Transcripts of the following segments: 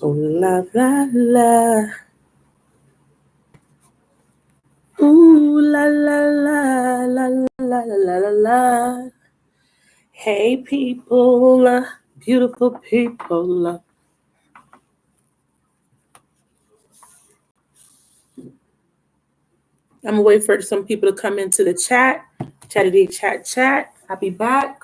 Oh, la, la, la. Ooh, la, la, la, la, la, la, la, la. Hey, people, beautiful people. I'm going to wait for some people to come into the chat. Chatty chat. I'll be back.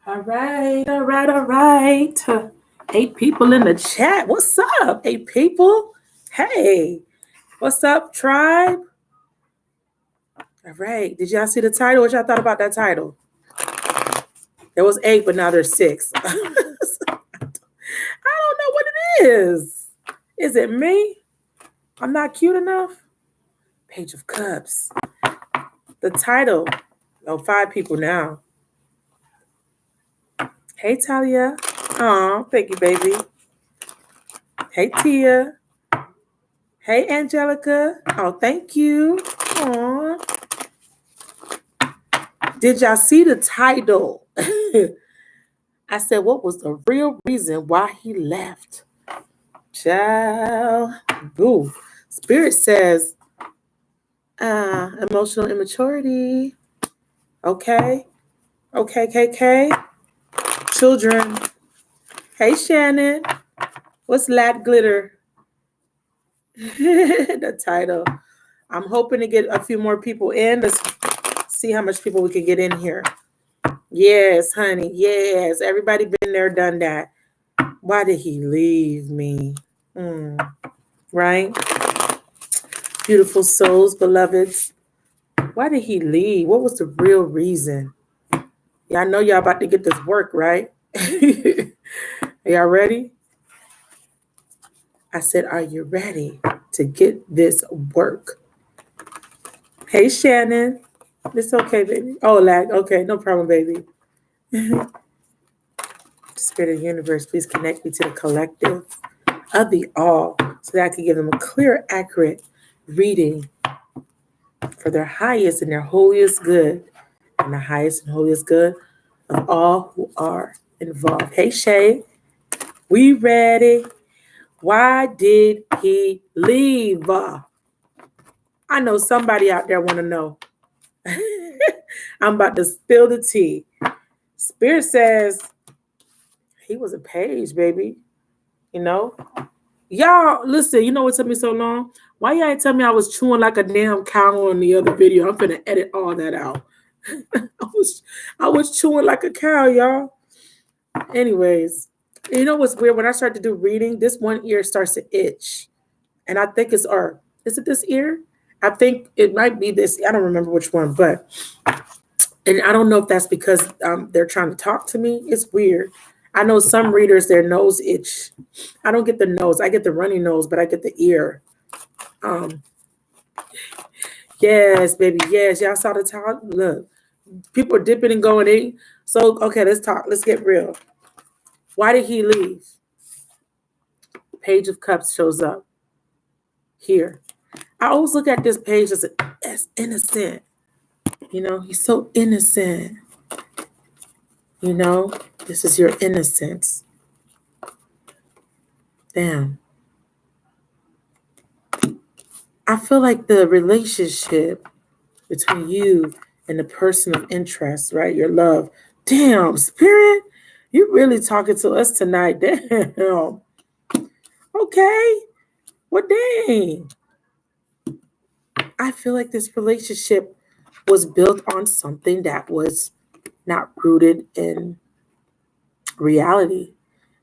All right. 8 people in the chat. What's up, 8 people? Hey, what's up, tribe? All right. Did y'all see the title? What y'all thought about that title? There was 8, but now there's 6. I don't know what it is. Is it me? I'm not cute enough? Page of Cups. The title. Oh, 5 people now. Hey, Talia. Oh, thank you, baby. Hey, Tia. Hey, Angelica. Oh, thank you. Aw. Did y'all see the title? I said, what was the real reason why he left? Child. Boo. Spirit says, emotional immaturity. Okay, KK. Children. Hey, Shannon. What's Lat Glitter? The title. I'm hoping to get a few more people in. Let's see how much people we can get in here. Yes, honey. Yes. Everybody been there, done that. Why did he leave me? Right? Beautiful souls, beloveds. Why did he leave? What was the real reason? Yeah, I know y'all about to get this work, right? Y'all ready? I said, are you ready to get this work? Hey, Shannon. It's okay, baby. Oh, lag. Okay, no problem, baby. Spirit of the universe, please connect me to the collective of the all so that I can give them a clear, accurate reading for their highest and their holiest good and the highest and holiest good of all who are involved. Hey, Shay, we ready? Why did he leave? I know somebody out there want to know. I'm about to spill the tea. Spirit says he was a page, baby. You know? Y'all, listen, you know what took me so long? Why y'all ain't tell me I was chewing like a damn cow on the other video? I'm finna edit all that out. I was chewing like a cow, y'all. Anyways, you know what's weird? When I start to do reading, this one ear starts to itch. And I think it's is it this ear? I think it might be this. I don't remember which one, but and I don't know if that's because they're trying to talk to me. It's weird. I know some readers, their nose itch. I don't get the nose. I get the runny nose, but I get the ear. Yes, baby. Yes, y'all saw the talk. Look, people are dipping and going in. So, okay, let's talk. Let's get real. Why did he leave? Page of Cups shows up here. I always look at this page as innocent. You know, he's so innocent. You know, this is your innocence. Damn. I feel like the relationship between you and the person of interest, right? Your love. Damn, Spirit, you really talking to us tonight. Damn. Okay. Well, dang. I feel like this relationship was built on something that was not rooted in reality.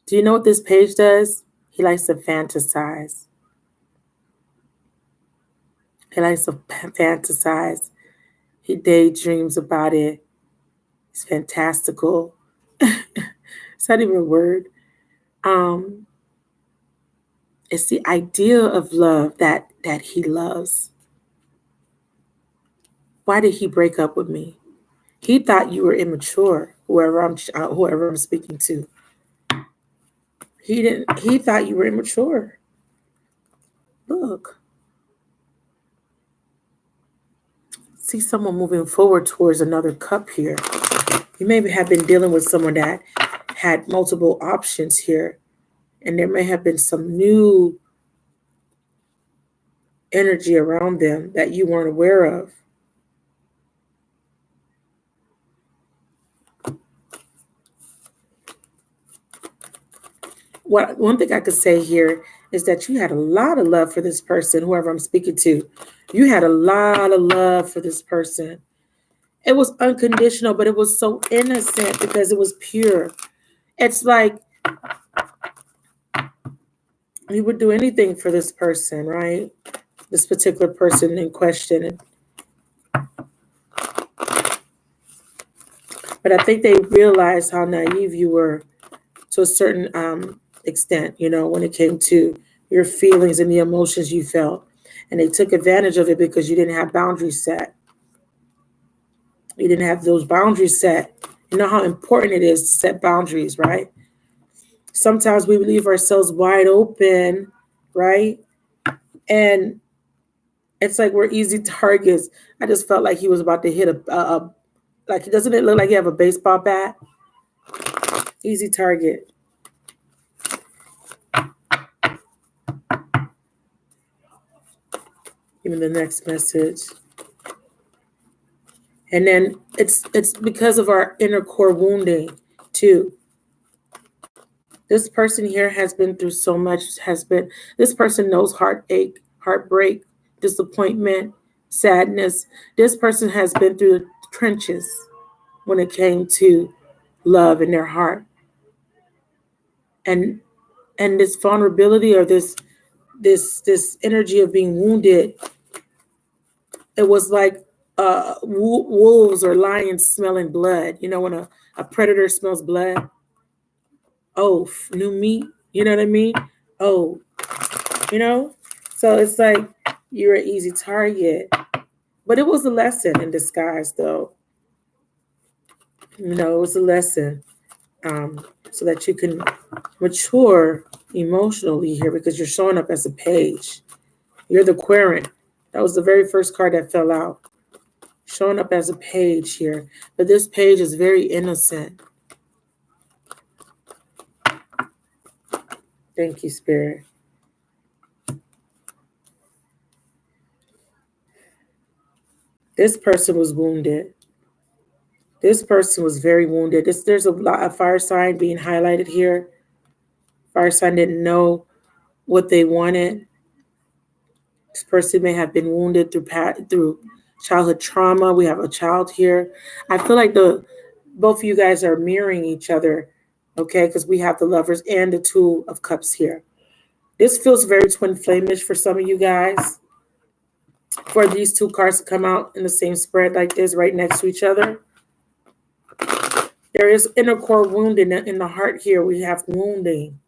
Do you know what this page does? He likes to fantasize. He likes to fantasize. He daydreams about it. He's fantastical. It's not even a word. Um, it's the idea of love that he loves. Why did he break up with me? He thought you were immature. Whoever I'm speaking to. He didn't. He thought you were immature. Look, see someone moving forward towards another cup here. You may have been dealing with someone that had multiple options here, and there may have been some new energy around them that you weren't aware of. One thing I could say here is that you had a lot of love for this person, whoever I'm speaking to. You had a lot of love for this person. It was unconditional, but it was so innocent because it was pure. It's like you would do anything for this person, right? This particular person in question. But I think they realized how naive you were to a certain extent, when it came to your feelings and the emotions you felt. And they took advantage of it because you didn't have boundaries set. You didn't have those boundaries set. You know how important it is to set boundaries, right? Sometimes we leave ourselves wide open, right? And it's like we're easy targets. I just felt like he was about to hit like, doesn't it look like you have a baseball bat? Easy target. Even the next message. And then it's because of our inner core wounding too. This person here has been through so much, this person knows heartache, heartbreak, disappointment, sadness. This person has been through the trenches when it came to love in their heart. And this vulnerability or this energy of being wounded, it was like wolves or lions smelling blood. When a predator smells blood, oh, new meat, you know what I mean? Oh, so it's like you're an easy target. But it was a lesson in disguise, though. It was a lesson so that you can mature emotionally here because you're showing up as a page. You're the querent. That was the very first card that fell out. Showing up as a page here. But this page is very innocent. Thank you, Spirit. This person was wounded. This person was very wounded. There's a fire sign being highlighted here. Fire sign didn't know what they wanted. This person may have been wounded through childhood trauma. We have a child here. I feel like both of you guys are mirroring each other, okay? Because we have the Lovers and the Two of Cups here. This feels very twin flamish for some of you guys. For these two cards to come out in the same spread like this, right next to each other. There is inner core wound in the heart here. We have wounding.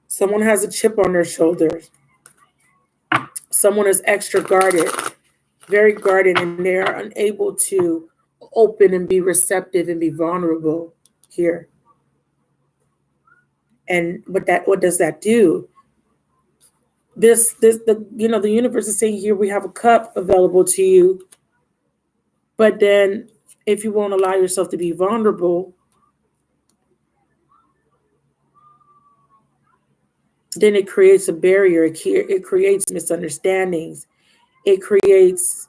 Someone has a chip on their shoulders. Someone is extra guarded, very guarded, and they are unable to open and be receptive and be vulnerable here. And what does that do? The universe is saying here we have a cup available to you, but then if you won't allow yourself to be vulnerable, then it creates a barrier. It creates misunderstandings. It creates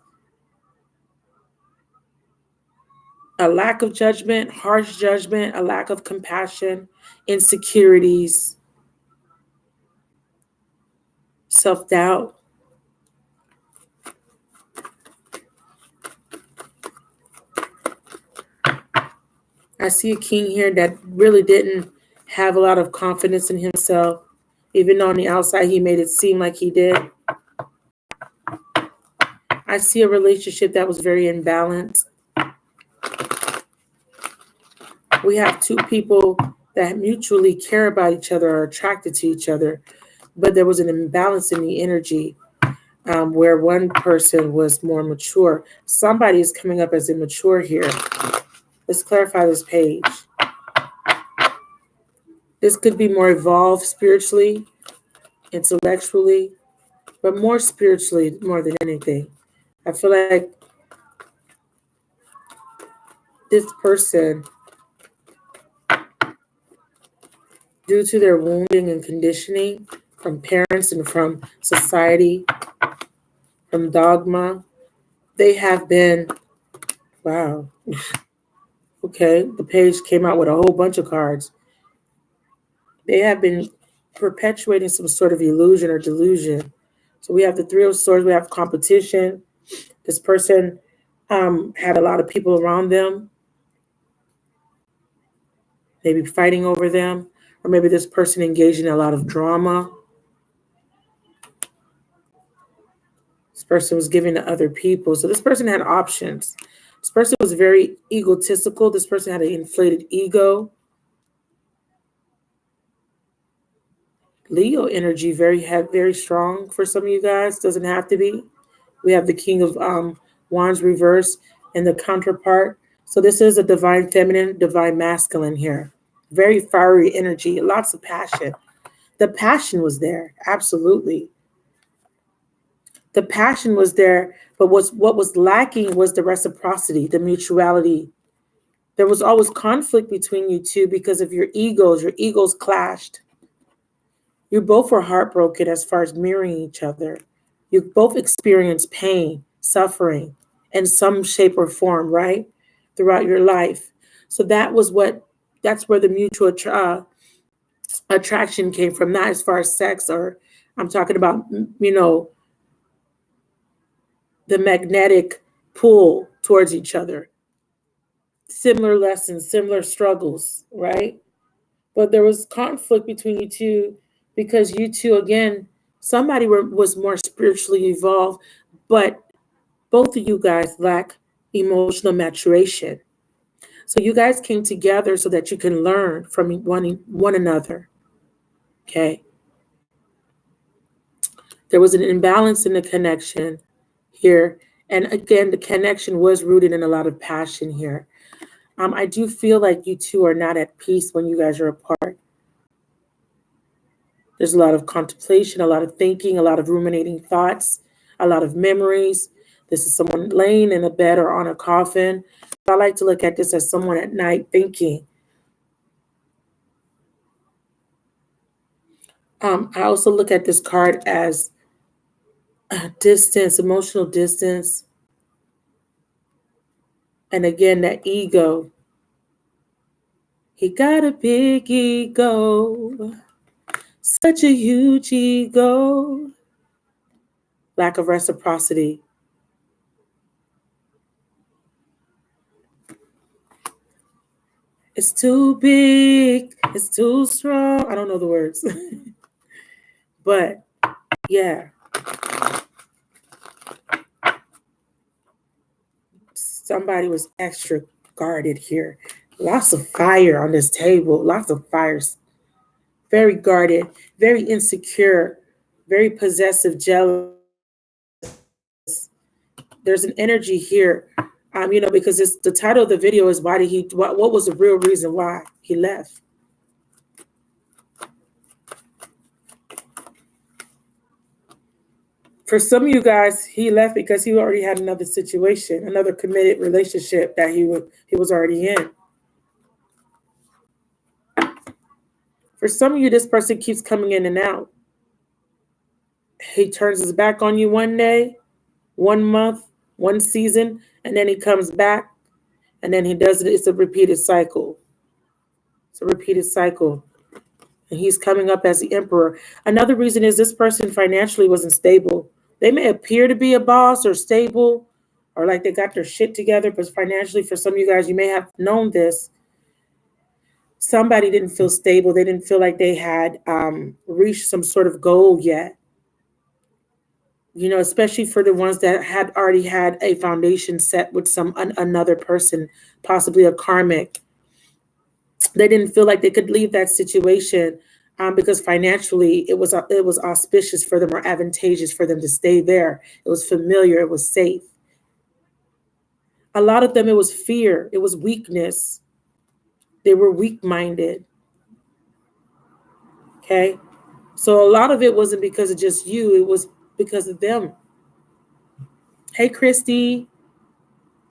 a lack of judgment, harsh judgment, a lack of compassion, insecurities, self-doubt. I see a king here that really didn't have a lot of confidence in himself, even though on the outside he made it seem like he did. I see a relationship that was very imbalanced. We have two people that mutually care about each other, are attracted to each other, but there was an imbalance in the energy where one person was more mature. Somebody is coming up as immature here. Let's clarify this page. This could be more evolved spiritually, intellectually, but more spiritually more than anything. I feel like this person, due to their wounding and conditioning from parents and from society, from dogma, they have been, wow, okay, the page came out with a whole bunch of cards. They have been perpetuating some sort of illusion or delusion. So we have the Three of Swords, we have competition. This person had a lot of people around them, maybe fighting over them, or maybe this person engaged in a lot of drama. This person was giving to other people. So this person had options. This person was very egotistical. This person had an inflated ego. Leo energy very strong for some of you guys. Doesn't have to be. We have the King of Wands reverse and the counterpart. So this is a divine feminine, divine masculine here. Very fiery energy, lots of passion. The passion was there, absolutely. The passion was there, but what was lacking was the reciprocity, the mutuality. There was always conflict between you two because of your egos. Your egos clashed. You both were heartbroken as far as mirroring each other. You both experienced pain, suffering, in some shape or form, right? Throughout your life. So that's where the mutual attraction came from, not as far as sex, or I'm talking about, the magnetic pull towards each other. Similar lessons, similar struggles, right? But there was conflict between you two because you two, again, somebody was more spiritually evolved, but both of you guys lack emotional maturation. So you guys came together so that you can learn from one another. Okay. There was an imbalance in the connection here. And again, the connection was rooted in a lot of passion here. I do feel like you two are not at peace when you guys are apart. There's a lot of contemplation, a lot of thinking, a lot of ruminating thoughts, a lot of memories. This is someone laying in a bed or on a coffin. I like to look at this as someone at night thinking. I also look at this card as distance, emotional distance. And again, that ego. He got a big ego, such a huge ego. Lack of reciprocity. It's too big, it's too strong. I don't know the words. But yeah. Somebody was extra guarded here. Lots of fire on this table, lots of fires. Very guarded, very insecure, very possessive, jealous. There's an energy here, because the title of the video is what was the real reason why he left? For some of you guys, he left because he already had another situation, another committed relationship that he was already in. For some of you, this person keeps coming in and out. He turns his back on you one day, 1 month, one season, and then he comes back. And then he does it. It's a repeated cycle. It's a repeated cycle. And he's coming up as the emperor. Another reason is this person financially wasn't stable. They may appear to be a boss or stable or like they got their shit together, but financially, for some of you guys, you may have known this. Somebody didn't feel stable. They didn't feel like they had reached some sort of goal yet. You know, especially for the ones that had already had a foundation set with another person, possibly a karmic. They didn't feel like they could leave that situation because financially it was auspicious for them or advantageous for them to stay there. It was familiar. It was safe. A lot of them, it was fear. It was weakness. They were weak-minded. Okay? So a lot of it wasn't because of just you. It was because of them. Hey, Christy.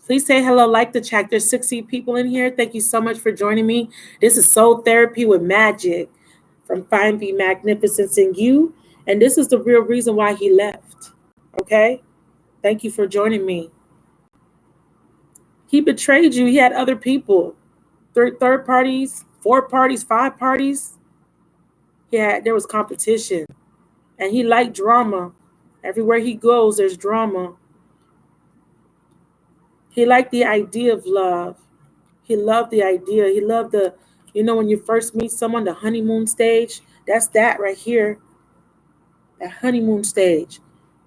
Please say hello, like the chat. There's 60 people in here. Thank you so much for joining me. This is Soul Therapy with Magic from Find the Magnificence in You. And this is the real reason why he left. Okay? Thank you for joining me. He betrayed you. He had other people. Third parties, 4 parties, 5 parties. There was competition. And he liked drama. Everywhere he goes, there's drama. He liked the idea of love. He loved the idea. He loved when you first meet someone, the honeymoon stage. That's that right here. That honeymoon stage.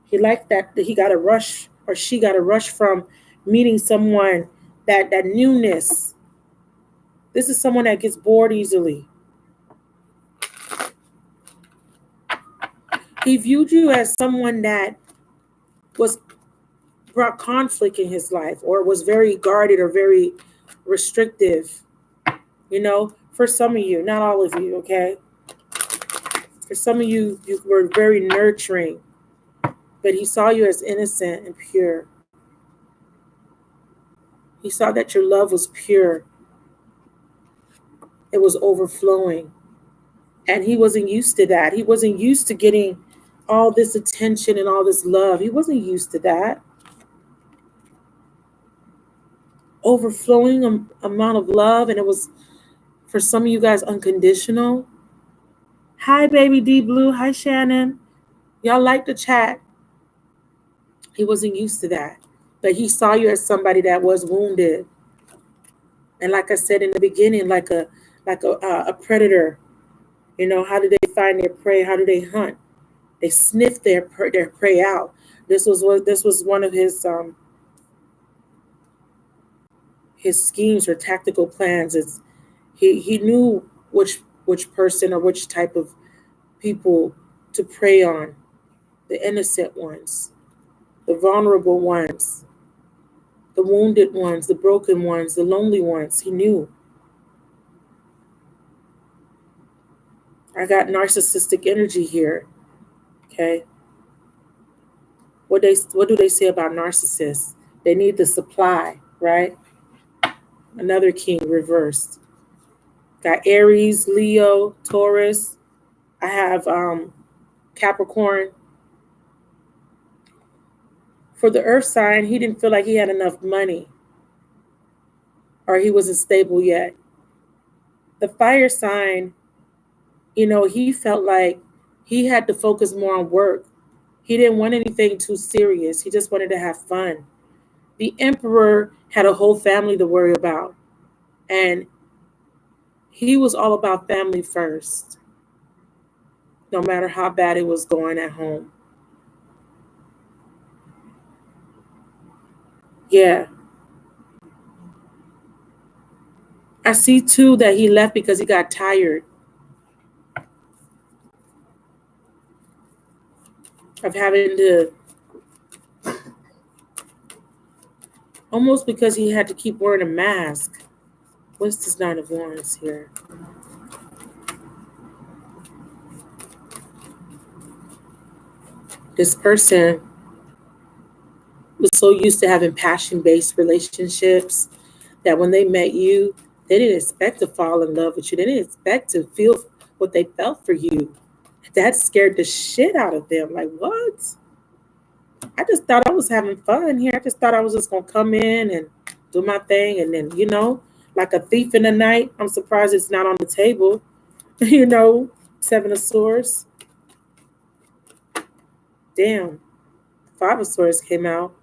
He liked that he got a rush, or she got a rush from meeting someone, that newness. This is someone that gets bored easily. He viewed you as someone that brought conflict in his life, or was very guarded or very restrictive. For some of you, not all of you, okay? For some of you, you were very nurturing, but he saw you as innocent and pure. He saw that your love was pure. It was overflowing. And he wasn't used to that. He wasn't used to getting all this attention and all this love. He wasn't used to that. Overflowing amount of love, and it was, for some of you guys, unconditional. Hi, baby D Blue. Hi, Shannon. Y'all like the chat. He wasn't used to that. But he saw you as somebody that was wounded. And like I said in the beginning, like a predator. How do they find their prey? How do they hunt? They sniff their prey out. This was one of his schemes or tactical plans. He knew which person or which type of people to prey on. The innocent ones, the vulnerable ones, the wounded ones, the broken ones, the lonely ones. He knew. I got narcissistic energy here. Okay. What do they say about narcissists? They need the supply, right? Another king reversed. Got Aries, Leo, Taurus. I have Capricorn. For the earth sign, he didn't feel like he had enough money, or he wasn't stable yet. The fire sign, he felt like he had to focus more on work. He didn't want anything too serious. He just wanted to have fun. The emperor had a whole family to worry about. And he was all about family first, no matter how bad it was going at home. Yeah. I see, too, that he left because he got tired of having to, almost because he had to keep wearing a mask. What's this Nine of Wands here? This person was so used to having passion-based relationships that when they met you, they didn't expect to fall in love with you. They didn't expect to feel what they felt for you. That scared the shit out of them. Like, what? I just thought I was having fun here. I just thought I was just going to come in and do my thing, and then like a thief in the night. I'm surprised it's not on the table. you know, Seven of Swords. Damn, Five of Swords came out.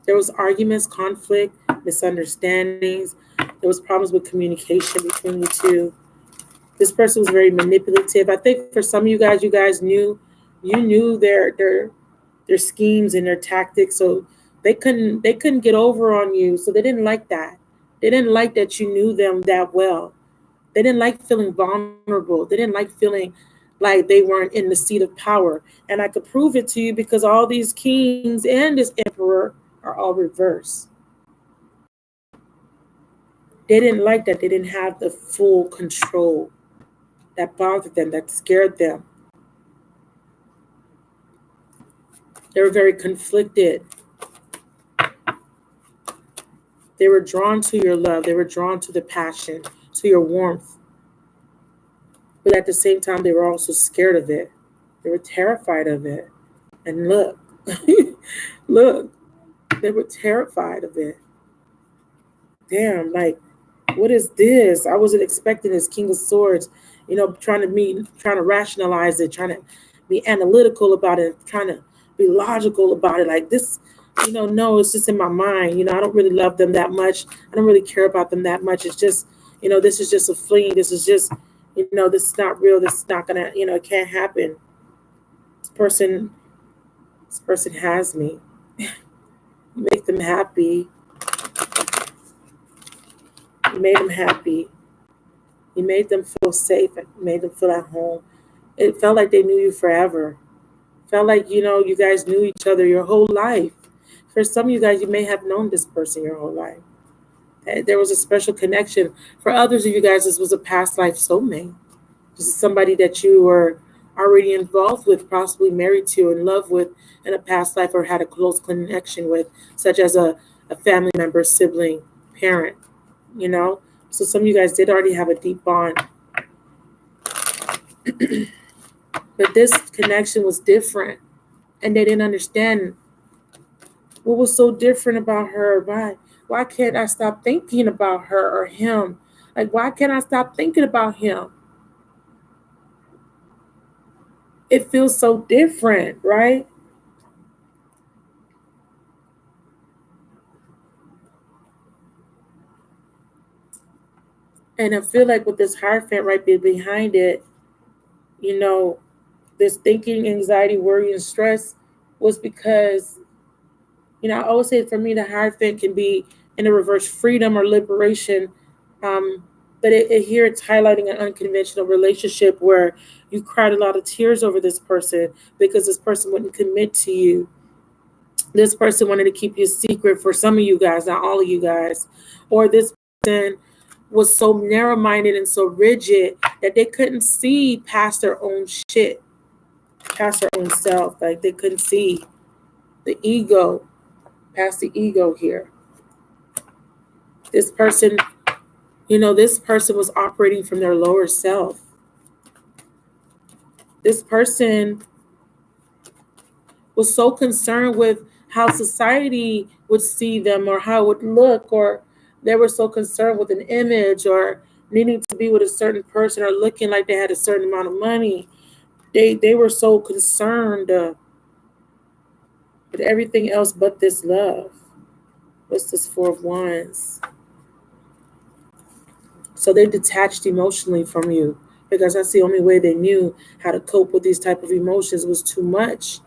There was arguments, conflict, misunderstandings. There was problems with communication between you two. This person was very manipulative. I think for some of you guys knew their schemes and their tactics, so they couldn't get over on you. So they didn't like that. They didn't like that you knew them that well. They didn't like feeling vulnerable. They didn't like feeling like they weren't in the seat of power. And I could prove it to you because all these kings and this emperor are all reversed. They didn't like that. They didn't have the full control. That bothered them, that scared them. They were very conflicted. They were drawn to your love. They were drawn to the passion, to your warmth. But at the same time, they were also scared of it. They were terrified of it. And look, look, they were terrified of it. Damn, like, what is this? I wasn't expecting this King of Swords, trying to rationalize it, trying to be analytical about it, trying to be logical about it. Like this, no, it's just in my mind. I don't really love them that much. I don't really care about them that much. It's just, this is just a fling. This is just, this is not real. This is not gonna, it can't happen. This person has me. You make them happy. You made them happy. You made them feel safe. You made them feel at home. It felt like they knew you forever. It felt like, you guys knew each other your whole life. For some of you guys, you may have known this person your whole life. There was a special connection. For others of you guys, this was a past life soulmate. This is somebody that you were already involved with, possibly married to, in love with in a past life, or had a close connection with, such as a family member, sibling, parent. So some of you guys did already have a deep bond. But this connection was different, and they didn't understand what was so different about her. Why can't I stop thinking about her or him? Like, why can't I stop thinking about him? It feels so different, right? And I feel like with this Hierophant right behind it, this thinking, anxiety, worry, and stress was because, I always say for me, the Hierophant can be in a reverse freedom or liberation. But here it's highlighting an unconventional relationship where you cried a lot of tears over this person because this person wouldn't commit to you. This person wanted to keep you secret for some of you guys, not all of you guys. Or this person was so narrow-minded and so rigid that they couldn't see past their own shit, past their own self. Like they couldn't see the ego, past the ego here. This person, this person was operating from their lower self. This person was so concerned with how society would see them or how it would look, or they were so concerned with an image or needing to be with a certain person or looking like they had a certain amount of money. They were so concerned with everything else but this love. What's this Four of Wands? So they detached emotionally from you because that's the only way they knew how to cope with these type of emotions. Was too much.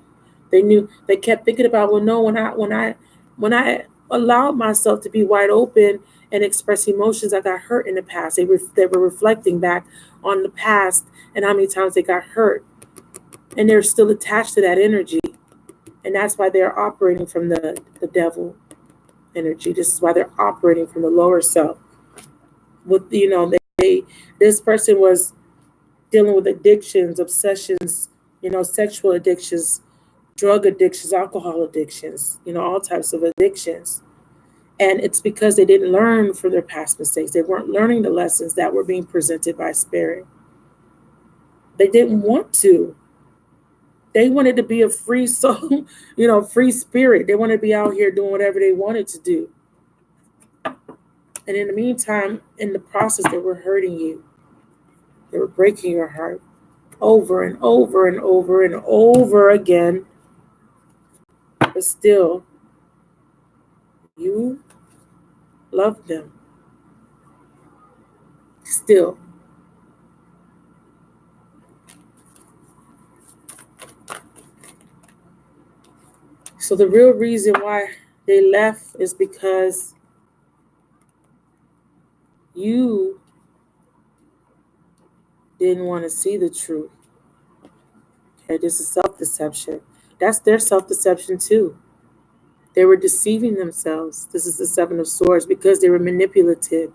They kept thinking about, well, no, when I allowed myself to be wide open and express emotions, I got hurt in the past. They were reflecting back on the past and how many times they got hurt, and they're still attached to that energy, and that's why they're operating from the devil energy. This is why they're operating from the lower self. With this person was dealing with addictions, obsessions, sexual addictions, drug addictions, alcohol addictions, all types of addictions. And it's because they didn't learn from their past mistakes. They weren't learning the lessons that were being presented by Spirit. They didn't want to. They wanted to be a free soul, free spirit. They wanted to be out here doing whatever they wanted to do. And in the meantime, in the process, they were hurting you. They were breaking your heart over and over and over and over again. But still, you loved them. Still. So the real reason why they left is because you didn't want to see the truth. Okay, this is self-deception. That's their self-deception too. They were deceiving themselves. This is the Seven of Swords because they were manipulative.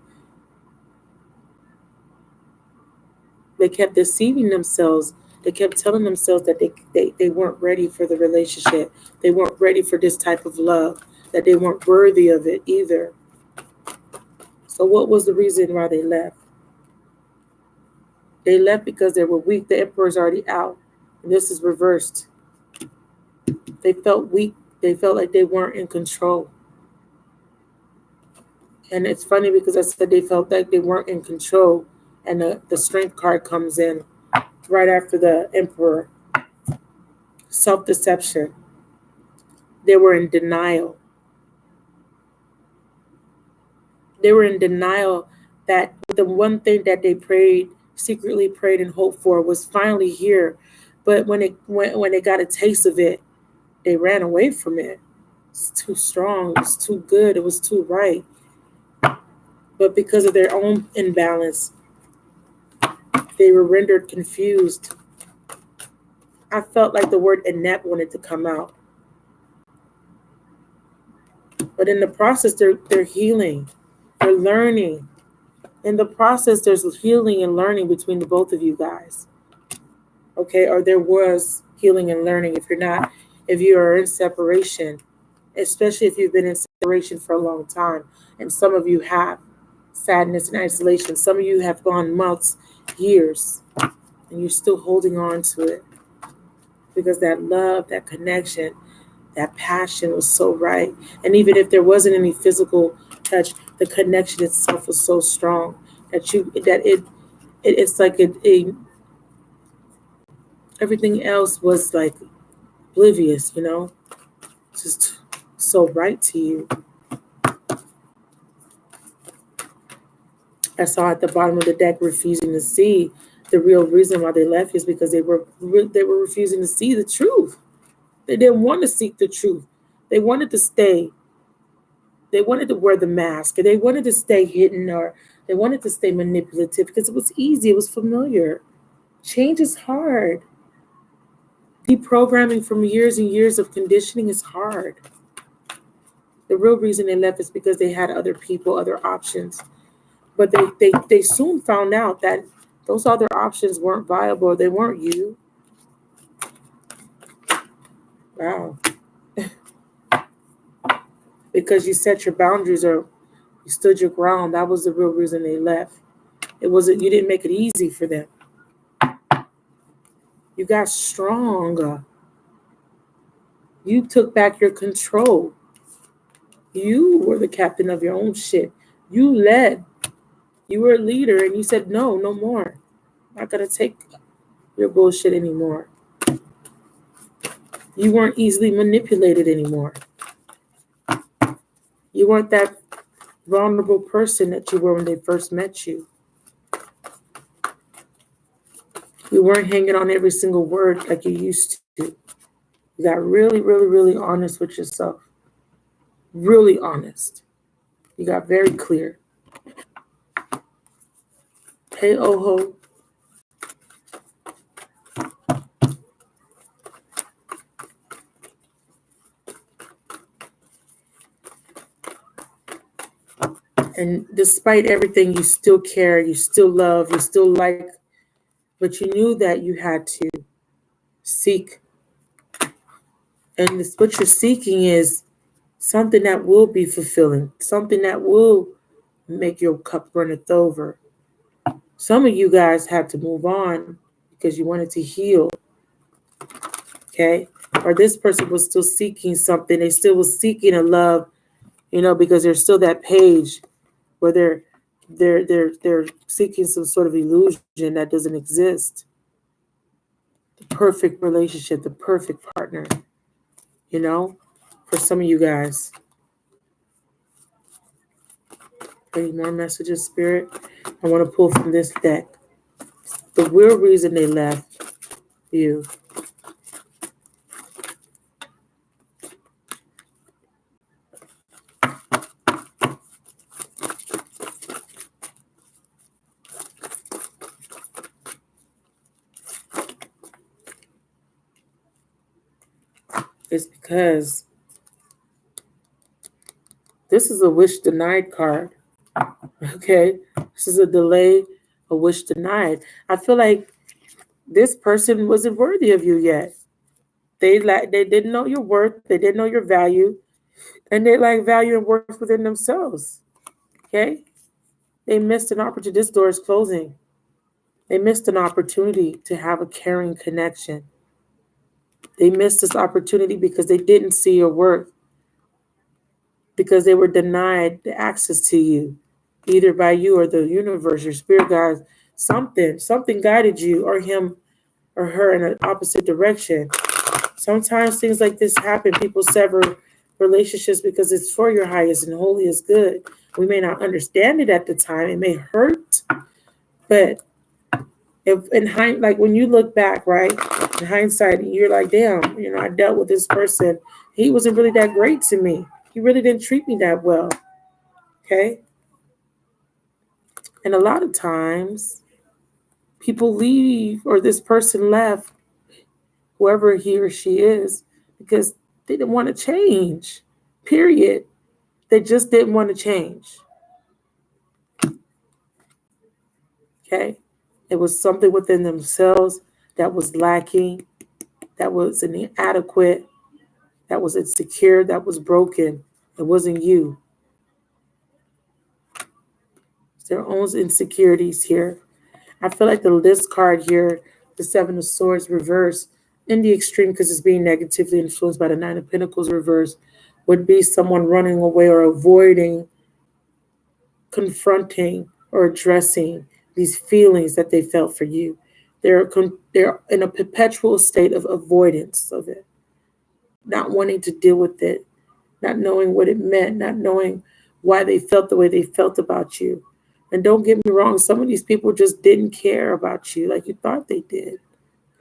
They kept deceiving themselves. They kept telling themselves that they weren't ready for the relationship. They weren't ready for this type of love, that they weren't worthy of it either. So what was the reason why they left? They left because they were weak. The Emperor's already out. And this is reversed. They felt weak. They felt like they weren't in control. And it's funny because I said they felt like they weren't in control. And the Strength card comes in right after the Emperor. Self-deception. They were in denial. They were in denial that the one thing that they secretly prayed and hoped for was finally here. But when they got a taste of it, they ran away from it. It's too strong. It was too good. It was too right. But because of their own imbalance, they were rendered confused. I felt like the word inept wanted to come out. But in the process, they're healing. They're learning. In the process, there's healing and learning between the both of you guys. Okay, or there was healing and learning if you are in separation, especially if you've been in separation for a long time. And some of you have sadness and isolation. Some of you have gone months, years, and you're still holding on to it because that love, that connection, that passion was so right. And even if there wasn't any physical touch, the connection itself was so strong it's like everything else was like oblivious, just so right to you. I saw at the bottom of the deck refusing to see. The real reason why they left is because they were refusing to see the truth. They didn't want to seek the truth. They wanted to stay. They wanted to wear the mask. They wanted to stay hidden, or they wanted to stay manipulative because it was easy. It was familiar. Change is hard. Deprogramming from years and years of conditioning is hard. The real reason they left is because they had other people, other options. But they soon found out that those other options weren't viable. They weren't you. Wow. Because you set your boundaries or you stood your ground. That was the real reason they left. It wasn't, you didn't make it easy for them. You got strong. You took back your control. You were the captain of your own shit. You led. You were a leader and you said, no more. I'm not going to take your bullshit anymore. You weren't easily manipulated anymore. You weren't that vulnerable person that you were when they first met you. You weren't hanging on every single word like you used to. You got really, really, really honest with yourself. Really honest. You got very clear. Hey, Oho. And despite everything, you still care, you still love, you still like, but you knew that you had to seek. And what you're seeking is something that will be fulfilling, something that will make your cup runneth over. Some of you guys had to move on because you wanted to heal. Okay? Or this person was still seeking something. They still was seeking a love, because there's still that page where they're seeking some sort of illusion that doesn't exist. The perfect relationship, the perfect partner, you know, for some of you guys. Any more messages, Spirit? I want to pull from this deck. The real reason they left you. Is because this is a wish denied card. Okay? This is a delay, a wish denied. I feel like this person wasn't worthy of you yet. They didn't know your worth, they didn't know your value, and they lack value and worth within themselves. Okay? They missed an opportunity. This door is closing. They missed an opportunity to have a caring connection. They missed this opportunity because they didn't see your worth, because they were denied the access to you, either by you or the universe, your spirit guides. Something guided you or him or her in an opposite direction. Sometimes things like this happen. People sever relationships because it's for your highest and holiest good. We may not understand it at the time. It may hurt, but if like when you look back, right, in hindsight, you're like, damn, I dealt with this person. He wasn't really that great to me. He really didn't treat me that well. Okay. And a lot of times people leave, or this person left, whoever he or she is, because they didn't want to change. Period. They just didn't want to change. Okay. It was something within themselves that was lacking, that was inadequate, that was insecure, that was broken. It wasn't you. It's their own insecurities here. I feel like the list card here, the Seven of Swords reverse, in the extreme, because it's being negatively influenced by the Nine of Pentacles reverse, would be someone running away or avoiding confronting or addressing these feelings that they felt for you. They're in a perpetual state of avoidance of it, not wanting to deal with it, not knowing what it meant, not knowing why they felt the way they felt about you. And don't get me wrong, some of these people just didn't care about you like you thought they did.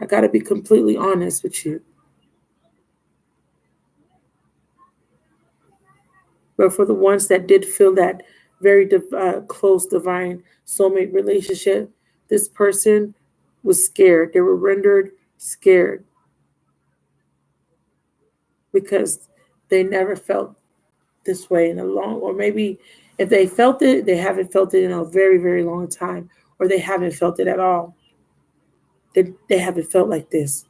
I got to be completely honest with you. But for the ones that did feel that very close divine soulmate relationship, this person was scared. They were rendered scared because they never felt this way in a long, or maybe if they felt it, they haven't felt it in a very, very long time, or they haven't felt it at all. They haven't felt like this.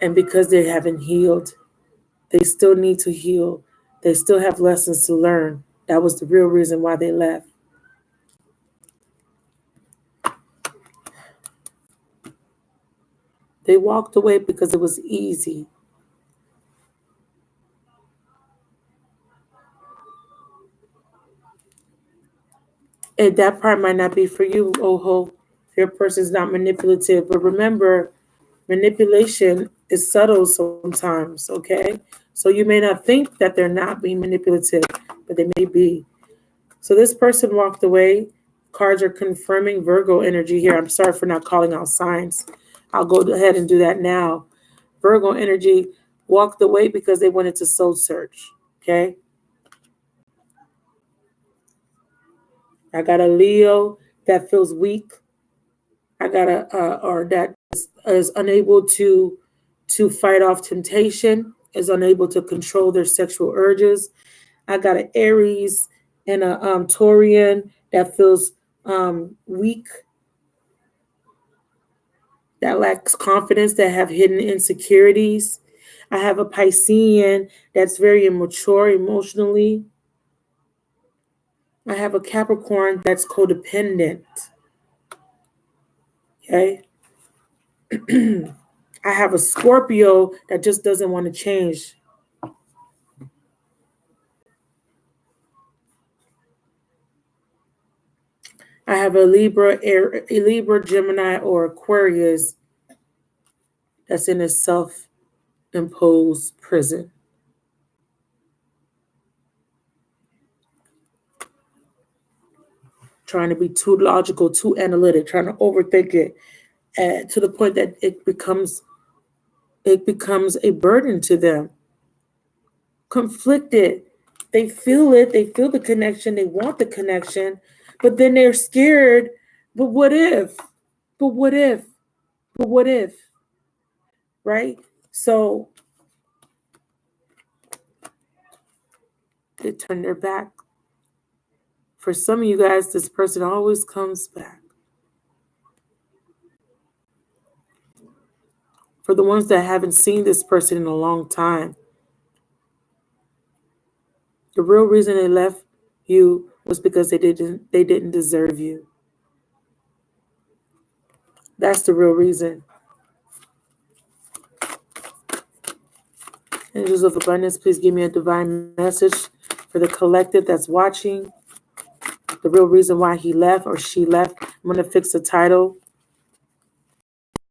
And because they haven't healed, they still need to heal. They still have lessons to learn. That was the real reason why they left. They walked away because it was easy. And that part might not be for you, Oho. Your person's not manipulative. But remember, manipulation is subtle sometimes, okay? So you may not think that they're not being manipulative, but they may be. So this person walked away. Cards are confirming Virgo energy here. I'm sorry for not calling out signs. I'll go ahead and do that now. Virgo energy walked away because they wanted to soul search, okay? I got a Leo that feels weak. I got or that is unable to fight off temptation, is unable to control their sexual urges. I got an Aries and a Taurian that feels weak, that lacks confidence, that have hidden insecurities. I have a Piscean that's very immature emotionally. I have a Capricorn that's codependent. Okay. I have a Scorpio that just doesn't want to change. I have a Libra, Gemini, or Aquarius that's in a self-imposed prison. Trying to be too logical, too analytic, trying to overthink it, to the point that it becomes a burden to them. Conflicted. They feel it, they feel the connection, they want the connection, but then they're scared. But what if? But what if? But what if? Right? So they turn their back. For some of you guys, this person always comes back. For the ones that haven't seen this person in a long time, the real reason they left you was because they didn't deserve you. That's the real reason. Angels of Abundance, please give me a divine message for the collective that's watching. The real reason why he left or she left. I'm going to fix the title.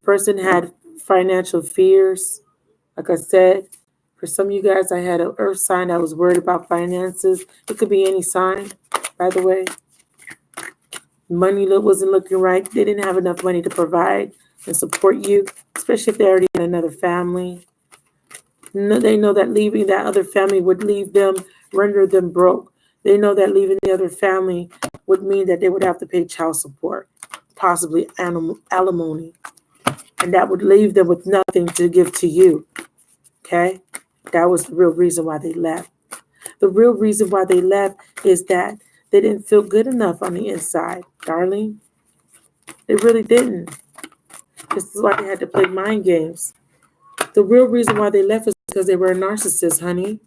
Person had financial fears. Like I said, for some of you guys, I had an earth sign that was worried about finances. It could be any sign, by the way. Money wasn't looking right. They didn't have enough money to provide and support you, especially if they're already in another family. They know that leaving that other family would leave them, render them broke. They know that leaving the other family would mean that they would have to pay child support, possibly alimony. And that would leave them with nothing to give to you. Okay? That was the real reason why they left. The real reason why they left is that they didn't feel good enough on the inside, darling. They really didn't. This is why they had to play mind games. The real reason why they left is because they were a narcissist, honey.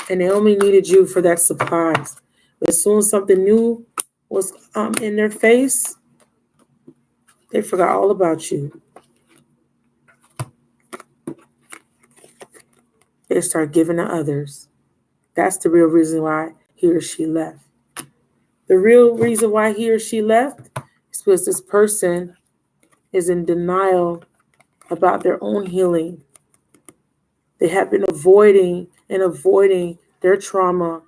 And they only needed you for that supplies. But as soon as something new was in their face, they forgot all about you. They start giving to others. That's the real reason why he or she left. The real reason why he or she left is because this person is in denial about their own healing. They have been avoiding their trauma,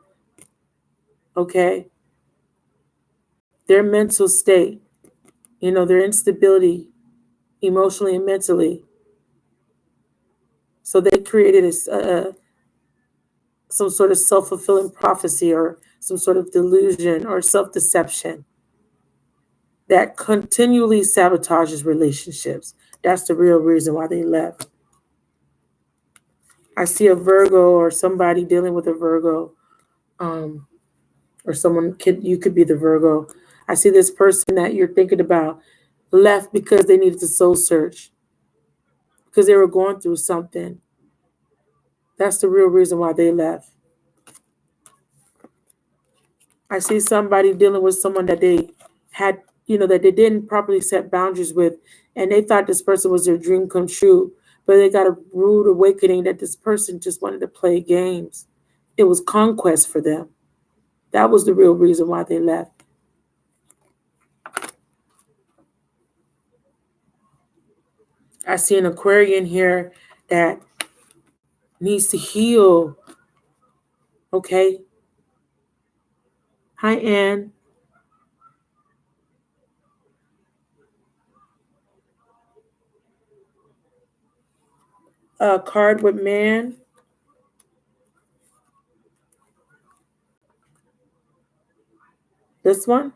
okay? Their mental state, their instability emotionally and mentally. So they created some sort of self-fulfilling prophecy or some sort of delusion or self-deception that continually sabotages relationships. That's the real reason why they left. I see a Virgo or somebody dealing with a Virgo, or you could be the Virgo. I see this person that you're thinking about left because they needed to soul search, because they were going through something. That's the real reason why they left. I see somebody dealing with someone that they had, that they didn't properly set boundaries with, and they thought this person was their dream come true, but they got a rude awakening that this person just wanted to play games. It was conquest for them. That was the real reason why they left. I see an Aquarian here that needs to heal. Okay. Hi, Anne. A card with man. This one.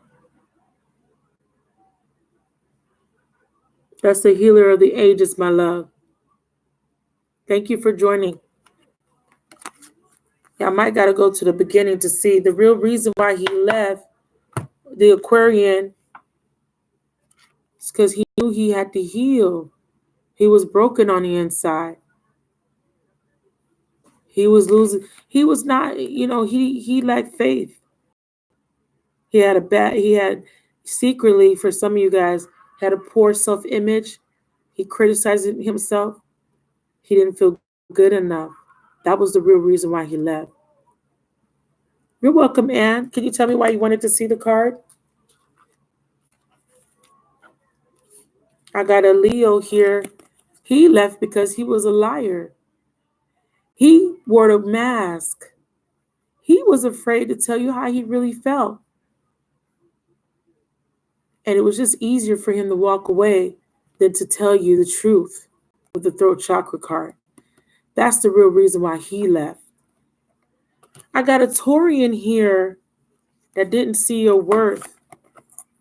That's the healer of the ages, my love. Thank you for joining. Yeah, I might got to go to the beginning to see the real reason why he left the Aquarian. It's because he knew he had to heal. He was broken on the inside. He was losing. He was not, he lacked faith. He had secretly, for some of you guys, had a poor self-image. He criticized himself. He didn't feel good enough. That was the real reason why he left. You're welcome, Anne. Can you tell me why you wanted to see the card? I got a Leo here. He left because he was a liar. He wore a mask. He was afraid to tell you how he really felt. And it was just easier for him to walk away than to tell you the truth with the throat chakra card. That's the real reason why he left. I got a Taurian here that didn't see your worth,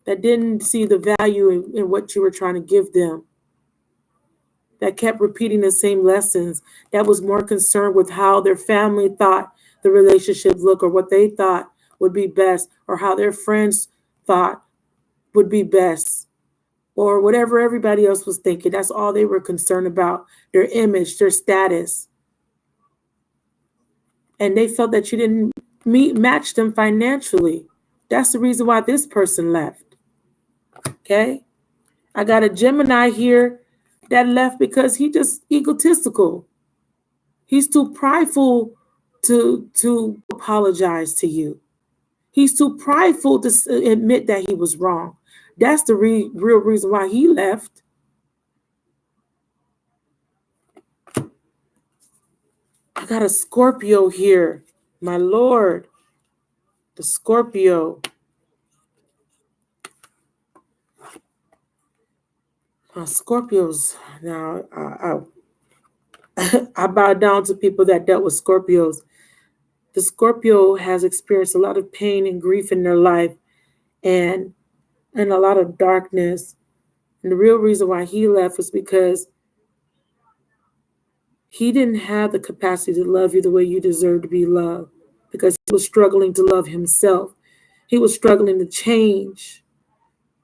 that didn't see the value in what you were trying to give them, that kept repeating the same lessons, that was more concerned with how their family thought the relationship looked or what they thought would be best or how their friends thought would be best or whatever everybody else was thinking. That's all they were concerned about, their image, their status. And they felt that you didn't match them financially. That's the reason why this person left. Okay? I got a Gemini here that left because he just egotistical. He's too prideful to apologize to you. He's too prideful to admit that he was wrong. That's the real reason why he left. I got a Scorpio here. My Lord. The Scorpio. Scorpios. Now, I bow down to people that dealt with Scorpios. The Scorpio has experienced a lot of pain and grief in their life and a lot of darkness. And the real reason why he left was because he didn't have the capacity to love you the way you deserve to be loved, because he was struggling to love himself. He was struggling to change.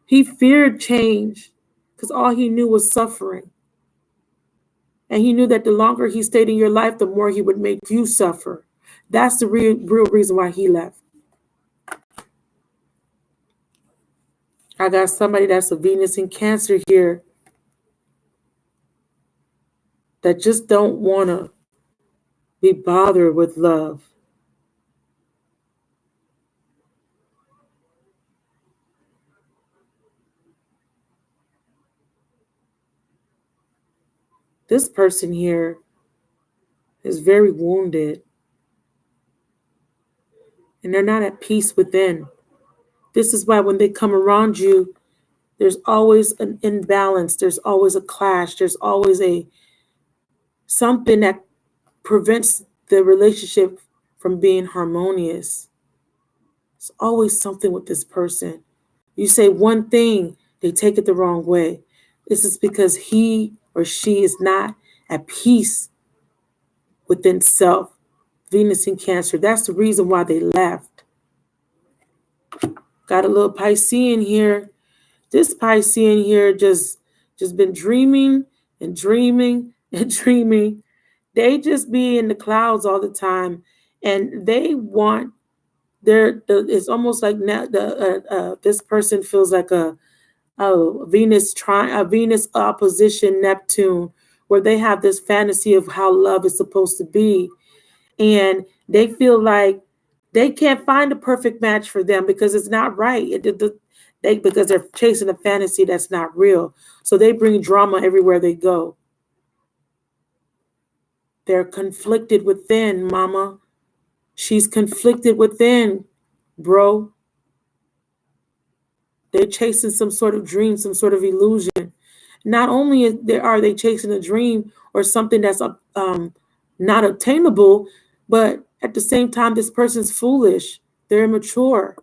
He feared change because all he knew was suffering. And he knew that the longer he stayed in your life, the more he would make you suffer. That's the real reason why he left. I got somebody that's a Venus in Cancer here that just don't want to be bothered with love. This person here is very wounded, and they're not at peace within. This is why when they come around you, there's always an imbalance. There's always a clash. There's always something that prevents the relationship from being harmonious. It's always something with this person. You say one thing, they take it the wrong way. This is because he or she is not at peace within self. Venus in Cancer. That's the reason why they left. Got a little Piscean here. This Piscean here just been dreaming and dreaming and dreaming. They just be in the clouds all the time, and they want it's almost like now this person feels like a Venus opposition Neptune, where they have this fantasy of how love is supposed to be, and they feel like they can't find a perfect match for them because it's not right. Because they're chasing a fantasy that's not real. So they bring drama everywhere they go. They're conflicted within, mama. She's conflicted within, bro. They're chasing some sort of dream, some sort of illusion. Not only are they chasing a dream or something that's not attainable, but at the same time, this person's foolish. They're immature.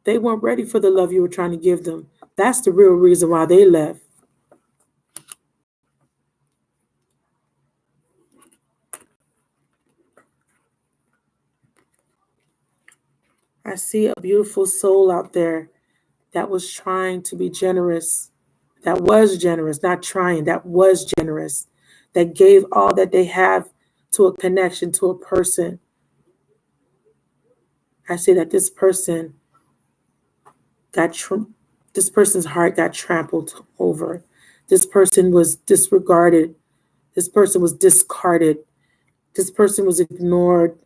They weren't ready for the love you were trying to give them. That's the real reason why they left. I see a beautiful soul out there that was trying to be generous, that was generous, not trying, that was generous, that gave all that they have to a connection, to a person. I see that this person got This person's heart got trampled over. This person was disregarded. This person was discarded. This person was ignored.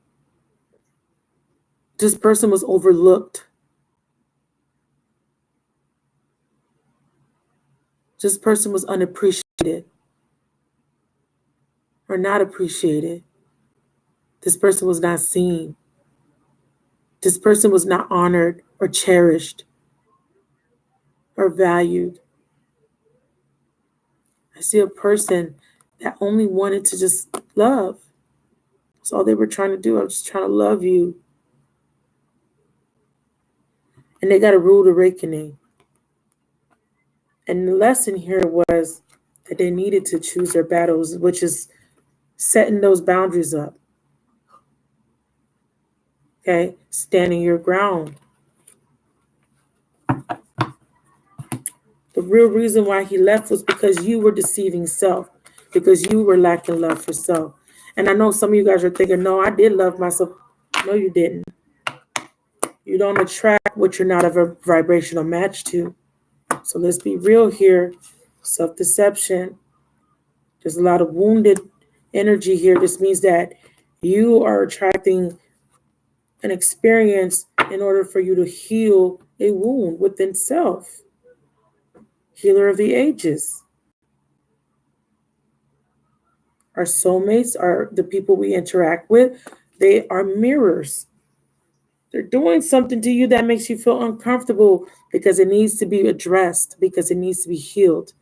This person was overlooked. This person was unappreciated or not appreciated. This person was not seen. This person was not honored or cherished or valued. I see a person that only wanted to just love. That's all they were trying to do. I was just trying to love you. And they got a rude awakening. And the lesson here was that they needed to choose their battles, which is setting those boundaries up. Okay? Standing your ground. The real reason why he left was because you were deceiving self, because you were lacking love for self. And I know some of you guys are thinking, no, I did love myself. No, you didn't. You don't attract what you're not a vibrational match to. So let's be real here. Self-deception. There's a lot of wounded energy here. This means that you are attracting an experience in order for you to heal a wound within self. Healer of the ages. Our soulmates are the people we interact with. They are mirrors. They're doing something to you that makes you feel uncomfortable because it needs to be addressed, because it needs to be healed.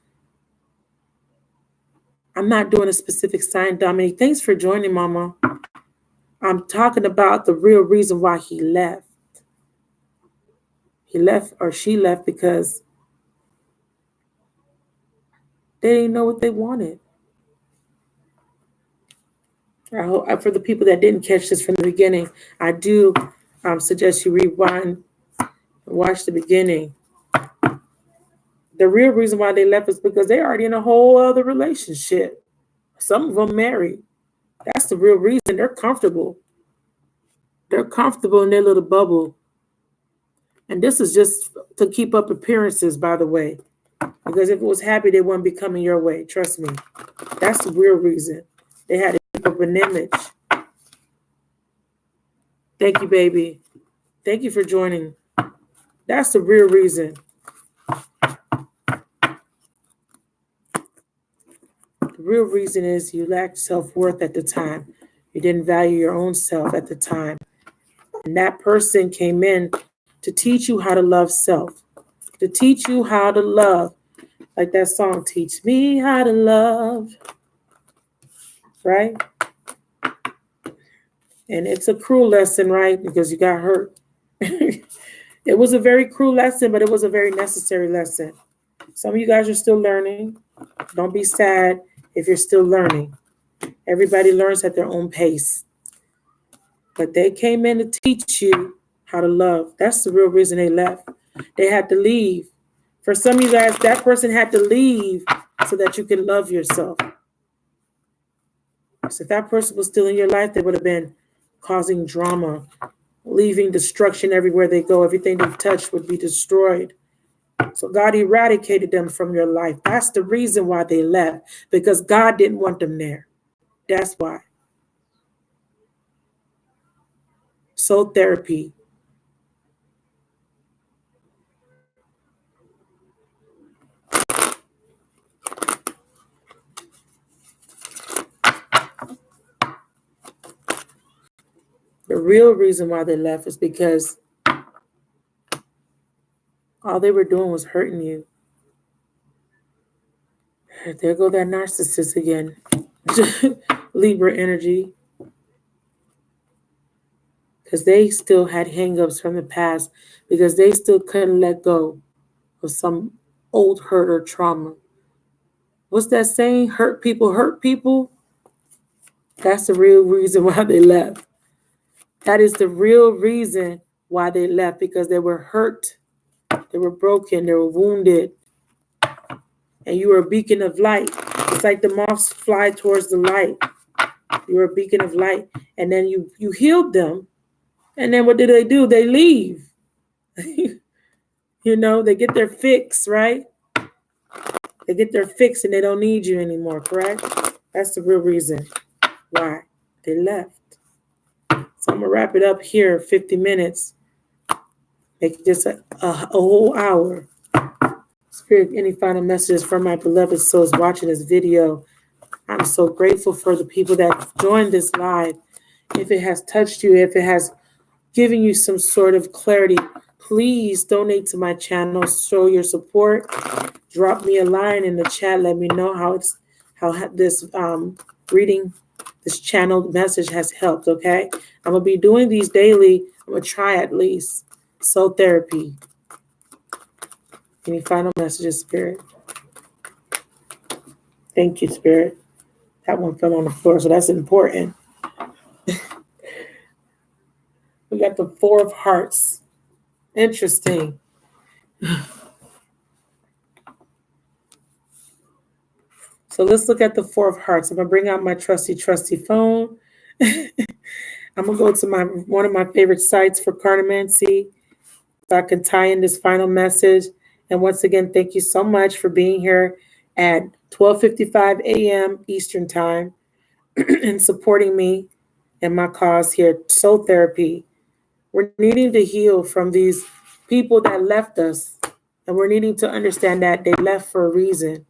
I'm not doing a specific sign, Dominique. Thanks for joining, Mama. I'm talking about the real reason why he left. He left or she left because they didn't know what they wanted. I hope, for the people that didn't catch this from the beginning, I do suggest you rewind and watch the beginning. The real reason why they left is because they're already in a whole other relationship. Some of them married. That's the real reason. They're comfortable. They're comfortable in their little bubble. And this is just to keep up appearances, by the way. Because if it was happy, they wouldn't be coming your way. Trust me. That's the real reason. They had to keep up an image. Thank you, baby. Thank you for joining. That's the real reason. The real reason is you lacked self-worth at the time. You didn't value your own self at the time. And that person came in to teach you how to love self, to teach you how to love. Like that song, Teach Me How to Love. Right? And it's a cruel lesson, right? Because you got hurt. It was a very cruel lesson, but it was a very necessary lesson. Some of you guys are still learning. Don't be sad if you're still learning. Everybody learns at their own pace. But they came in to teach you how to love. That's the real reason they left. They had to leave. For some of you guys, that person had to leave so that you can love yourself. So if that person was still in your life, they would have been causing drama, leaving destruction everywhere they go. Everything they touched would be destroyed. So God eradicated them from your life. That's the reason why they left, because God didn't want them there. That's why. Soul therapy. The real reason why they left is because all they were doing was hurting you. There go that narcissist again. Libra energy. Because they still had hangups from the past, because they still couldn't let go of some old hurt or trauma. What's that saying? Hurt people hurt people? That's the real reason why they left. That is the real reason why they left, because they were hurt, they were broken, they were wounded, and you were a beacon of light. It's like the moths fly towards the light. You were a beacon of light, and then you healed them, and then what do? They leave. They get their fix, right? They get their fix and they don't need you anymore, correct? That's the real reason why they left. So I'm going to wrap it up here, 50 minutes. Make it just a whole hour. Spirit, any final messages from my beloved souls watching this video? I'm so grateful for the people that joined this live. If it has touched you, if it has given you some sort of clarity, please donate to my channel, show your support. Drop me a line in the chat. Let me know how this reading, this channeled message has helped, okay? I'm going to be doing these daily. I'm going to try at least. Soul therapy. Any final messages, Spirit? Thank you, Spirit. That one fell on the floor, so that's important. We got the Four of Hearts. Interesting. So let's look at the Four of Hearts. I'm going to bring out my trusty phone. I'm going to go to one of my favorite sites for cartomancy so I can tie in this final message. And once again, thank you so much for being here at 12:55 a.m. Eastern Time and supporting me and my cause here, Soul Therapy. We're needing to heal from these people that left us. And we're needing to understand that they left for a reason.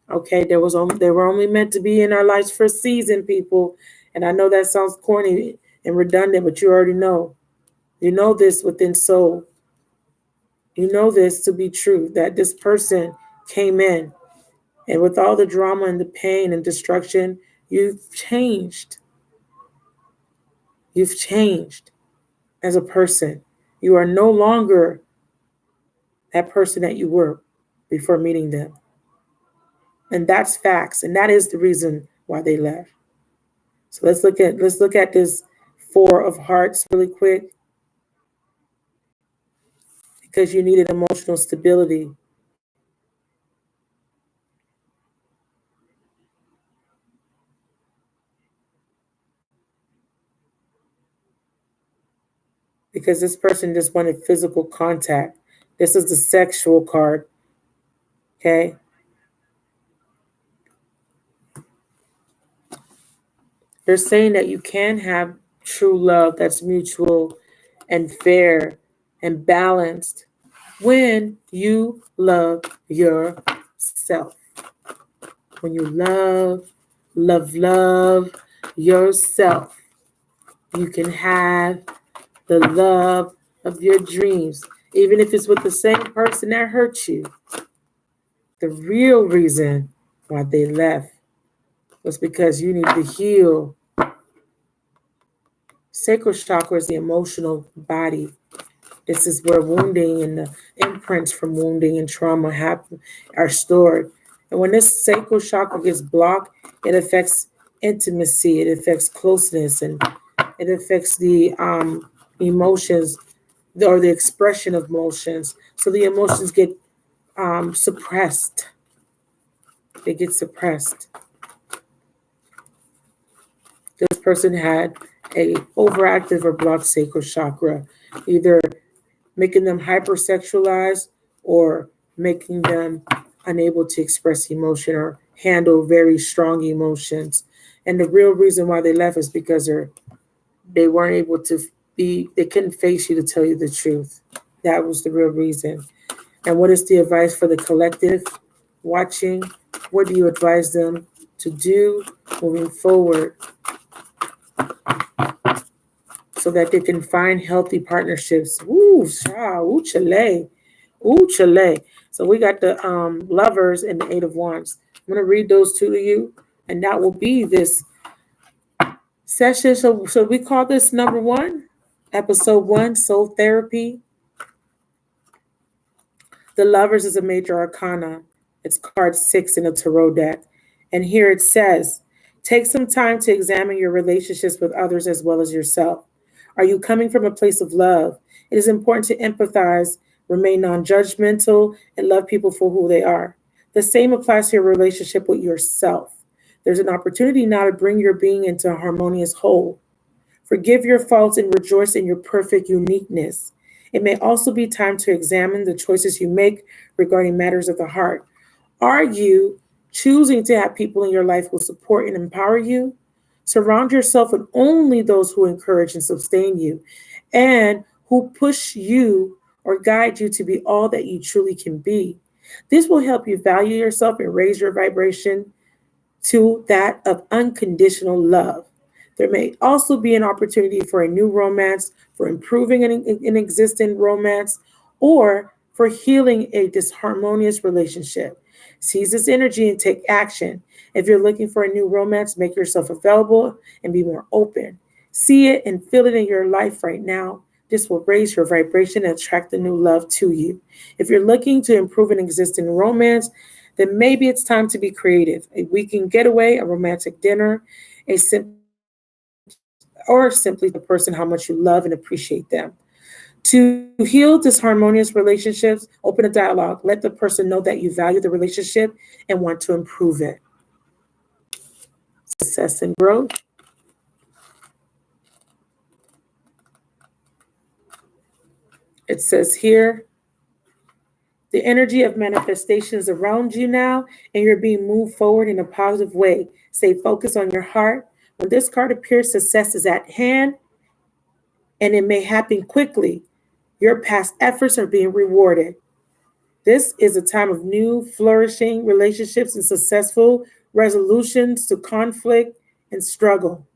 Okay, they were only meant to be in our lives for a season, people. And I know that sounds corny and redundant, but you already know. You know this within soul. You know this to be true, that this person came in. And with all the drama and the pain and destruction, you've changed. You've changed as a person. You are no longer that person that you were before meeting them. And that's facts. And that is the reason why they left. So let's look at this Four of Hearts really quick. Because you needed emotional stability. Because this person just wanted physical contact. This is the sexual card. Okay? They're saying that you can have true love that's mutual and fair and balanced when you love yourself. When you love yourself, you can have the love of your dreams, even if it's with the same person that hurt you. The real reason why they left was because you need to heal. Sacral chakra is the emotional body. This is where wounding and the imprints from wounding and trauma are stored. And when this sacral chakra gets blocked, it affects intimacy, it affects closeness, and it affects the emotions or the expression of emotions. So the emotions get suppressed. They get suppressed. This person had a overactive or blocked sacral chakra, either making them hypersexualized or making them unable to express emotion or handle very strong emotions. And the real reason why they left is because they weren't able to they couldn't face you to tell you the truth. That was the real reason. And what is the advice for the collective watching? What do you advise them to do moving forward so that they can find healthy partnerships? Ooh, chale. Ooh, chale. So we got the Lovers and the Eight of Wands. I'm going to read those two to you, and that will be this session. So we call this number 1, episode 1, Soul Therapy. The Lovers is a major arcana. It's card 6 in the tarot deck. And here it says, take some time to examine your relationships with others as well as yourself. Are you coming from a place of love? It is important to empathize, remain non-judgmental, and love people for who they are. The same applies to your relationship with yourself. There's an opportunity now to bring your being into a harmonious whole. Forgive your faults and rejoice in your perfect uniqueness. It may also be time to examine the choices you make regarding matters of the heart. Are you choosing to have people in your life who support and empower you? Surround yourself with only those who encourage and sustain you and who push you or guide you to be all that you truly can be. This will help you value yourself and raise your vibration to that of unconditional love. There may also be an opportunity for a new romance, for improving an existing romance, or for healing a disharmonious relationship. Seize this energy and take action. If you're looking for a new romance, make yourself available and be more open. See it and feel it in your life right now. This will raise your vibration and attract the new love to you. If you're looking to improve an existing romance, then maybe it's time to be creative. A weekend getaway, a romantic dinner, a or simply the person how much you love and appreciate them. To heal disharmonious relationships, open a dialogue. Let the person know that you value the relationship and want to improve it. Success and growth. It says here, the energy of manifestation is around you now, and you're being moved forward in a positive way. Stay focused on your heart. When this card appears, success is at hand, and it may happen quickly. Your past efforts are being rewarded. This is a time of new, flourishing relationships and successful resolutions to conflict and struggle.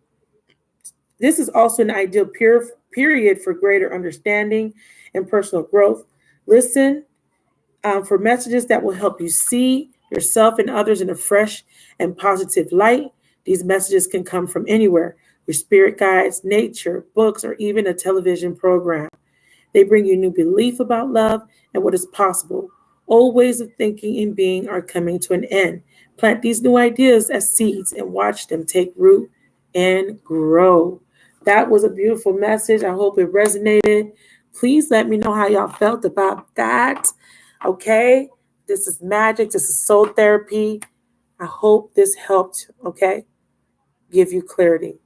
This is also an ideal period for greater understanding and personal growth. Listen for messages that will help you see yourself and others in a fresh and positive light. These messages can come from anywhere: your spirit guides, nature, books, or even a television program. They bring you new belief about love and what is possible. Old ways of thinking and being are coming to an end. Plant these new ideas as seeds and watch them take root and grow. That was a beautiful message. I hope it resonated. Please let me know how y'all felt about that. Okay? This is magic. This is soul therapy. I hope this helped, okay? Give you clarity.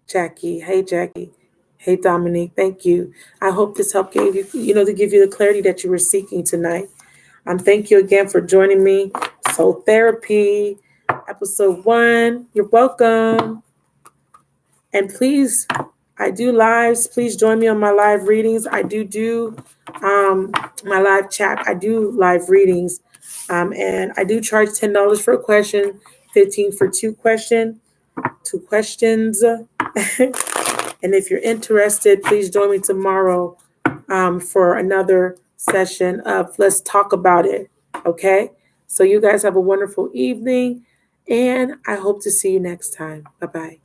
Jackie. Hey, Jackie. Hey, Dominique. Thank you. I hope this helped gave you, to give you the clarity that you were seeking tonight. Thank you again for joining me. Soul Therapy, episode 1. You're welcome. And please, I do lives. Please join me on my live readings. I do my live chat. I do live readings. And I do charge $10 for a question, $15 for two questions. And if you're interested, please join me tomorrow for another session of Let's Talk About It. Okay? So you guys have a wonderful evening, and I hope to see you next time. Bye-bye.